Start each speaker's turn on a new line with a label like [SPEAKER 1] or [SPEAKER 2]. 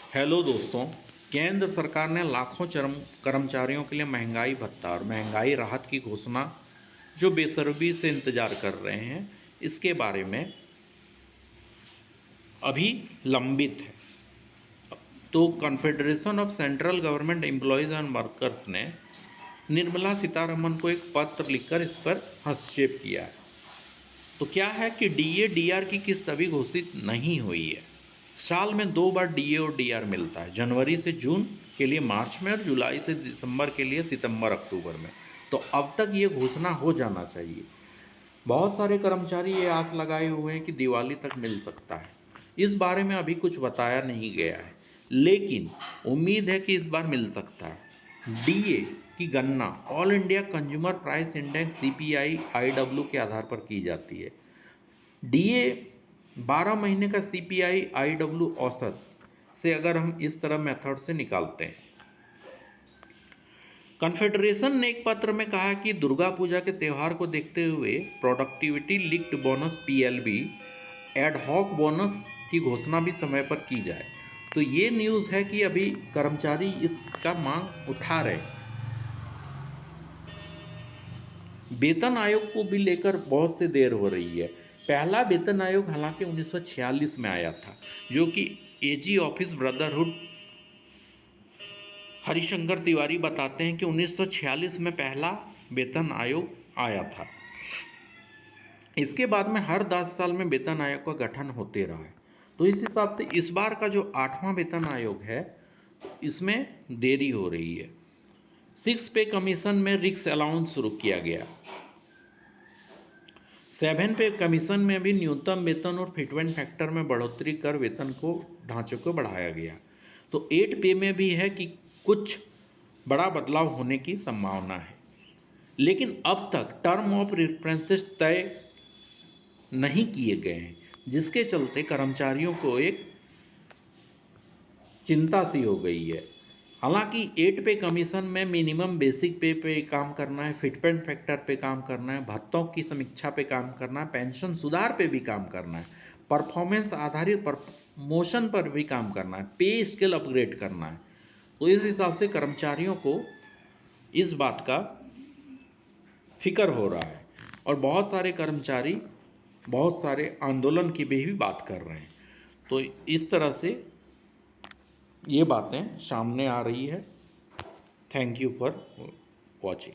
[SPEAKER 1] Hello दोस्तों। केंद्र सरकार ने लाखों कर्मचारियों के लिए महंगाई भत्ता और महंगाई राहत की घोषणा जो बेसब्री से इंतजार कर रहे हैं इसके बारे में अभी लंबित है। तो confederation of central government employees and workers ने निर्मला सीतारमण को एक पत्र लिखकर इस पर हस्तक्षेप किया है। तो क्या है कि डीए डीआर की किस्त अभी घोषित नहीं हुई है। साल में 2 बार डीए और डीआर मिलता है, जनवरी से जून के लिए मार्च में और जुलाई से दिसंबर के लिए सितंबर अक्टूबर में। तो अब तक ये घोषणा हो जाना चाहिए। बहुत सारे कर्मचारी ये आस लगाए हुए हैं कि दिवाली तक मिल सकता है। इस बारे में अभी कुछ बताया नहीं गया है, लेकिन उम्मीद है कि इस बार मिल सकता है। डीए की गणना all India consumer price index CPI IW के आधार पर की जाती है। डीए 12 महीने का सीपीआई आईडब्ल्यू औसत से अगर हम इस तरह मेथड से निकालते हैं। कॉन्फेडरेशन ने एक पत्र में कहा कि दुर्गा पूजा के त्यौहार को देखते हुए productivity linked bonus PLB ad hoc bonus की घोषणा भी समय पर की जाए। तो ये न्यूज़ है कि अभी कर्मचारी इसका मांग उठा रहे हैं। वेतन आयोग को भी लेकर बहुत से देर हो रही है। पहला वेतन आयोग हालांकि 1946 में आया था, जो कि AG office brotherhood Harishankar Tiwari बताते हैं कि 1946 में पहला वेतन आयोग आया था। इसके बाद में हर 10 साल में वेतन आयोग का गठन होते रहा है। तो इस हिसाब से इस बार का जो 8वां वेतन आयोग है इसमें देरी हो रही है। 6 पे कमीशन में रिक्स अलाउंस शुरू किया गया। 7 पे कमीशन में भी न्यूनतम वेतन और फिटमेंट फैक्टर में बढ़ोतरी कर वेतन को ढांचे को बढ़ाया गया। तो 8 पे में भी है कि कुछ बड़ा बदलाव होने की संभावना है, लेकिन अब तक टर्म ऑफ रेफरेंसेस तय नहीं किए गए हैं, जिसके चलते कर्मचारियों को एक चिंता सी हो गई है। हालांकि 8 पे कमीशन में मिनिमम बेसिक पे काम करना है, फिटमेंट फैक्टर पे काम करना है, भत्तों की समीक्षा पे काम करना है, पेंशन सुधार पे भी काम करना है, परफॉर्मेंस आधारित प्रमोशन पर भी काम करना है, पे स्केल अपग्रेड करना है। तो इस हिसाब से कर्मचारियों को इस बात का फिक्र हो रहा है और बहुत सारे कर्मचारी बहुत सारे आंदोलन की भी बात कर रहे हैं। तो इस तरह से ये बातें सामने आ रही है। Thank you for watching.